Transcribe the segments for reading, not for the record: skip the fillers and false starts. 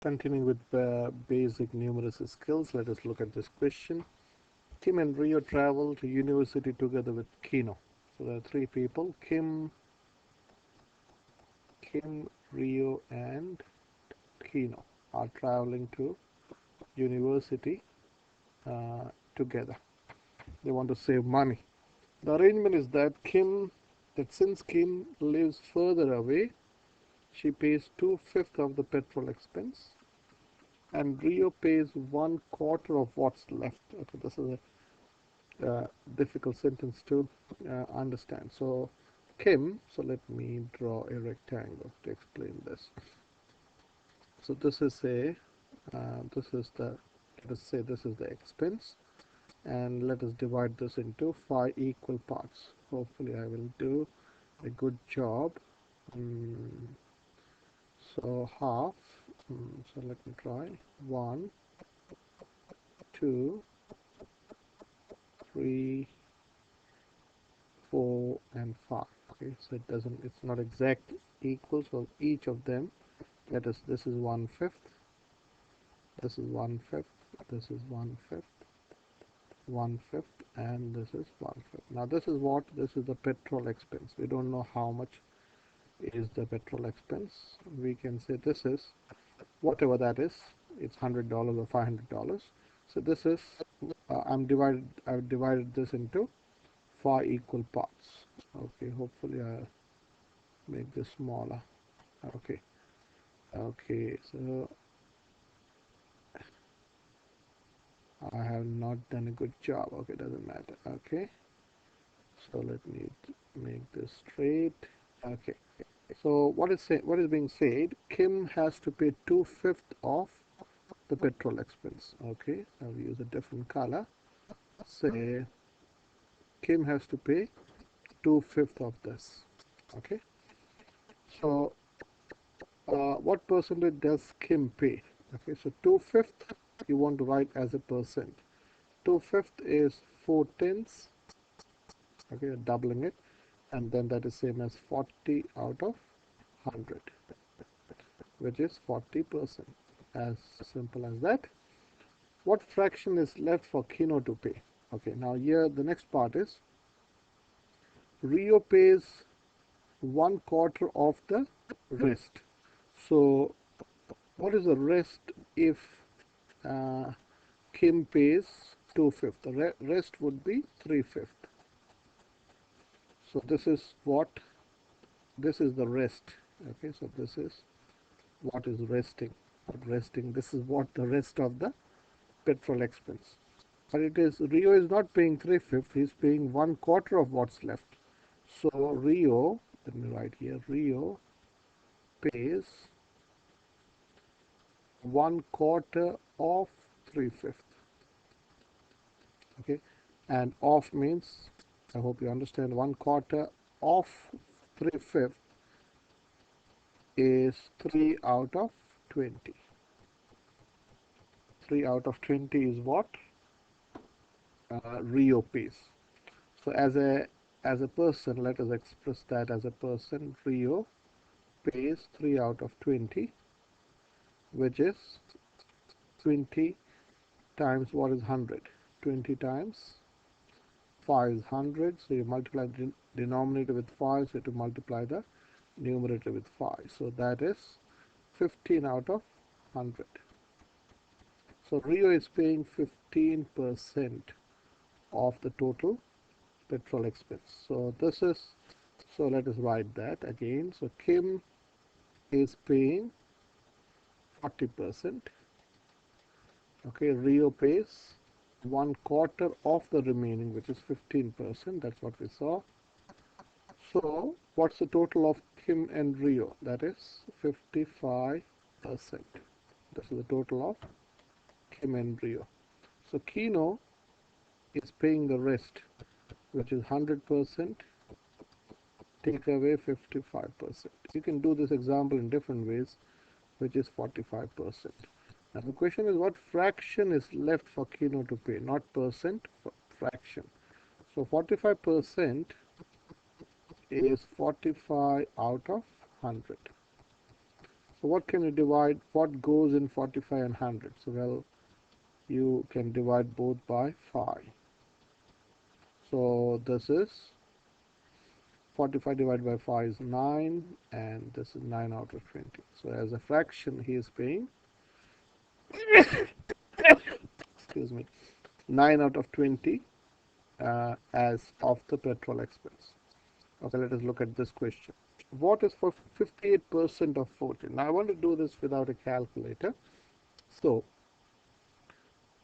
Continuing with basic numeracy skills, let us look at this question. Kim and Rio travel to university together with Kino. So there are three people, Kim, Rio, and Kino are traveling to university together. They want to save money. The arrangement is that since Kim lives further away, she pays 2/5 of the petrol expense, and Rio pays 1/4 of what's left. Okay, this is a difficult sentence to understand. So let me draw a rectangle to explain this. So this is let us say this is the expense, and let us divide this into 5 equal parts. Hopefully I will do a good job. So half, so let me try. 1, 2, 3, 4, and 5. Okay, so it's not exact equal, so each of them, this is 1/5, this is 1/5, this is 1/5, 1/5, and this is 1/5. Now this is the petrol expense. We don't know how much is the petrol expense. We can say this is whatever that is. It's $100 or $500. So this is I've divided this into 5 equal parts. Okay, hopefully I'll make this smaller. Okay, so I have not done a good job. Okay, doesn't matter. Okay, so let me make this straight. Okay, so what is being said? Kim has to pay 2/5 of the petrol expense. Okay, I'll use a different color. Say Kim has to pay 2/5 of this. Okay, so what percentage does Kim pay? Okay, so 2/5 you want to write as a percent. 2/5 is 4/10. Okay, doubling it, and then that is same as 40 out of 100, which is 40%. As simple as that. What fraction is left for Kino to pay? Okay, now here the next part is Rio pays 1/4 of the rest. So what is the rest if Kim pays 2/5? The rest would be 3/5. So this is the rest. Okay, so this is what is resting. This is what the rest of the petrol expense. But Rio is not paying 3/5. He's paying 1/4 of what's left. So Rio, let me write here, Rio pays 1/4 of 3/5. Okay, and off means, I hope you understand, 1/4 of 3/5 is 3 out of 20. 3 out of 20 is what Rio pays. So as a person, let us express that as a person. Rio pays 3 out of 20, which is 20 times what is 100. 20 times 5 is 100. So you multiply the denominator with 5, so to multiply the numerator with 5. So that is 15 out of 100. So Rio is paying 15% of the total petrol expense. So let us write that again. So Kim is paying 40%. Okay, Rio pays 1/4 of the remaining, which is 15%. That's what we saw. So what's the total of Kim and Rio? That is 55%. This is the total of Kim and Rio. So Kino is paying the rest, which is 100%. Take away 55%. You can do this example in different ways, which is 45%. Now the question is, what fraction is left for Kino to pay? Not percent, fraction. So 45% is 45 out of 100. So what can you divide? What goes in 45 and 100? So well, you can divide both by 5. So this is 45 divided by 5 is 9, and this is 9 out of 20. So as a fraction, he is paying, excuse me, 9 out of 20 as of the petrol expense. Okay, let us look at this question. What is for 58% of 14? Now I want to do this without a calculator. So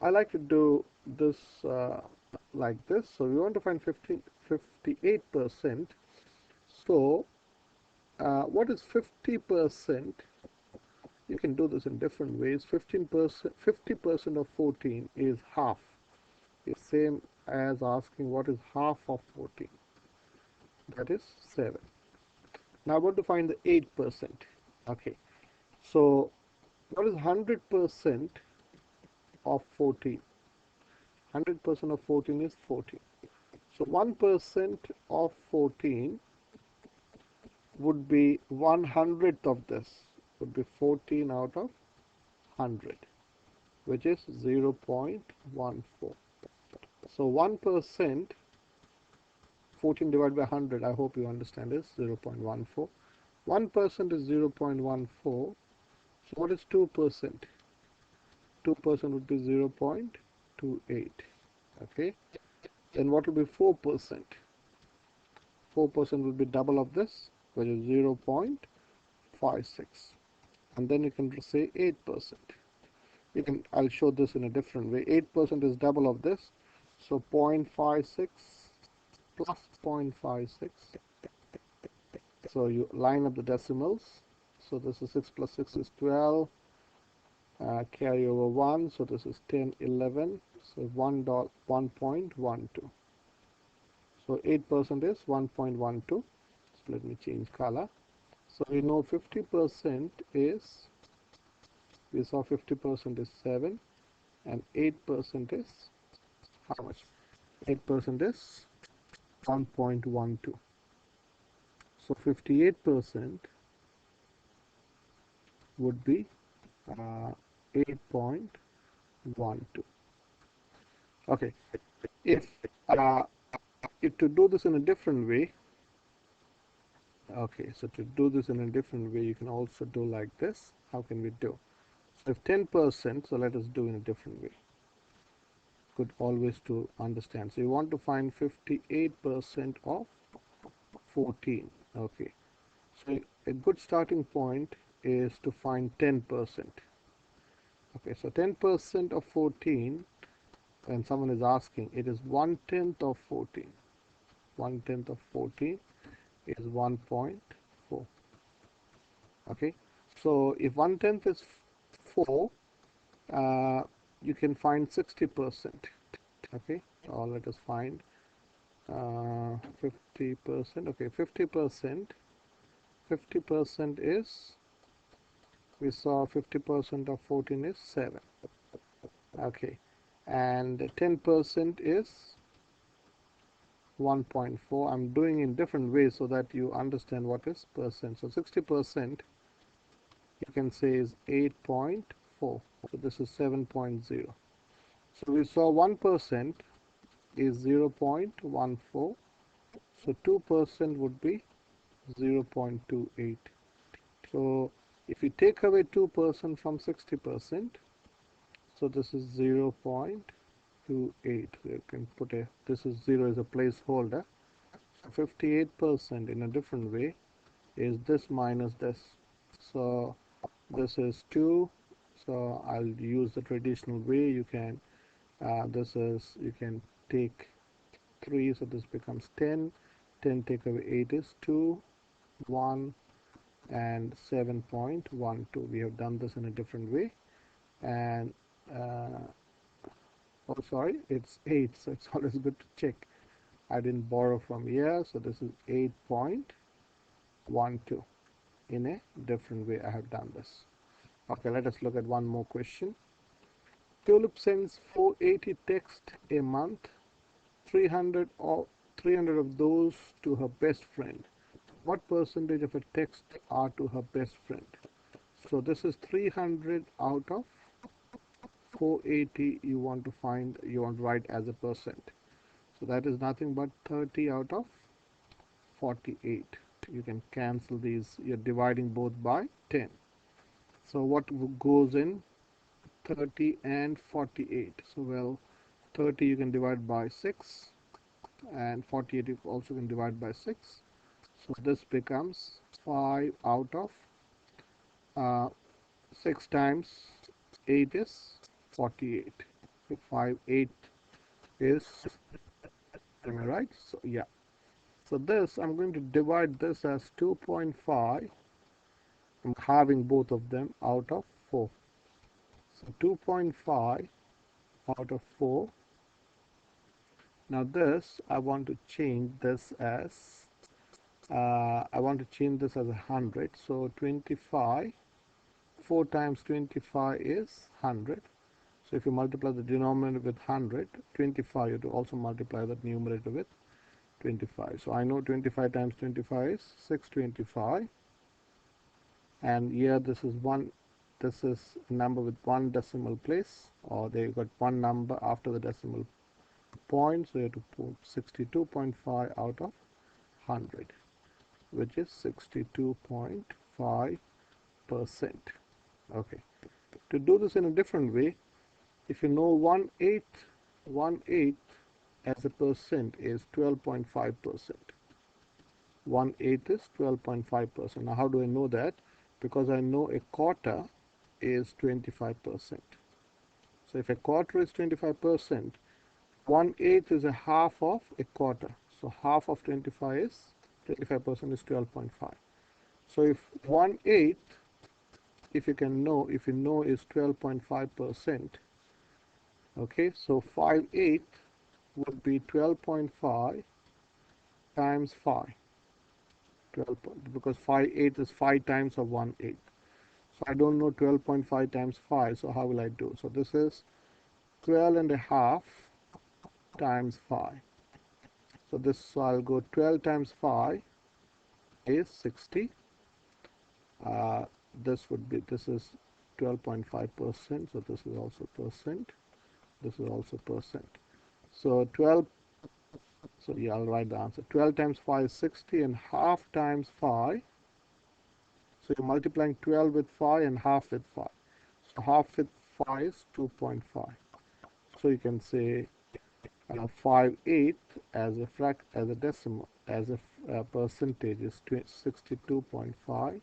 I like to do this like this. So we want to find 58%. So what is 50%? You can do this in different ways. 15%, 50% of 14 is half. It's same as asking what is half of 14. That is 7. Now I want to find the 8%. Okay. So what is 100% of 14? 100% of 14 is 14. So 1% of 14 would be 1/100th of this, would be 14 out of 100, which is 0.14. So 1%, 14 divided by 100, I hope you understand, is 0.14. 1% is 0.14. So what is 2%? 2% would be 0.28. Okay. Then what will be 4%? 4% will be double of this, which is 0.56. And then you can say 8%. I'll show this in a different way. 8% is double of this, so 0.56 plus 0.56. So you line up the decimals. So this is 6 plus 6 is 12. Carry over 1, so this is 10, 11. So 1.12. So 8% is 1.12. So let me change color. So we know 50% is, we saw 50% is 7, and 8% is how much? 8% is 1.12. So 58% would be 8.12. Okay, if to do this in a different way, okay, so to do this in a different way, you can also do like this. How can we do? So if 10%, so let us do in a different way. Good always to understand. So you want to find 58% of 14. Okay, so a good starting point is to find 10%. Okay, so 10% of 14, when someone is asking, it is 1/10 of 14. 1/10 of 14 is 1.4. Okay, so if 1/10 is 4, you can find 60%. Okay, so let us find 50%. Okay, 50%. 50% is, we saw 50% of 14 is 7. Okay, and 10% is 1.4. I'm doing in different ways so that you understand what is percent. So 60% you can say is 8.4. So this is 7.0. So we saw 1% is 0.14. So 2% would be 0.28. So if you take away 2% from 60%, so this is 0.28. You can put this is 0 as a placeholder. So 58% in a different way is this minus this. So this is 2. So I'll use the traditional way. You can you can take 3, so this becomes 10. 10 take away 8 is 2, 1, and 7.12. We have done this in a different way, and oh sorry, it's 8, so it's always good to check. I didn't borrow from here, so this is 8.12. In a different way I have done this. Okay, let us look at one more question. Tulip sends 480 texts a month, 300 of those to her best friend. What percentage of her texts are to her best friend? So this is 300 out of 480 you want to find, you want to write as a percent. So that is nothing but 30 out of 48. You can cancel these, you're dividing both by 10. So what goes in 30 and 48? So well, 30 you can divide by 6 and 48 you also can divide by 6. So this becomes 5 out of 6 times 8 is 48. So 5 8 is, am I right? So yeah. So this, I'm going to divide this as 2.5. I'm having both of them out of 4. So 2.5 out of 4. Now this, I want to change this as, I want to change this as 100. So 25, 4 times 25 is 100. So if you multiply the denominator with 100, 25, you have to also multiply the numerator with 25. So I know 25 times 25 is 625. And here this is a number with one decimal place, or they got one number after the decimal point, so you have to put 62.5 out of 100, which is 62.5%. Okay, to do this in a different way, if you know 1/8 as a percent is 12.5%. 1/8 is 12.5%. Now how do I know that? Because I know a quarter is 25%. So if a quarter is 25%, 1/8 is a half of a quarter. So half of 25 is 25% is 12.5. So if 1/8, if you know is 12.5%, okay, so 5/8 would be 12.5 times 5. 12, because 5/8 is 5 times of 1/8. So I don't know 12.5 times 5, so how will I do? So this is 12 and a half times 5. So this, so I'll go 12 times 5 is 60. Uh, this is 12.5%, so this is also percent. This is also percent. So 12, so yeah, I'll write the answer. 12 times 5 is 60, and half times 5. So you're multiplying 12 with 5 and half with 5. So half with 5 is 2.5. So you can say 5/8 as as a decimal, as a percentage is 62.5%.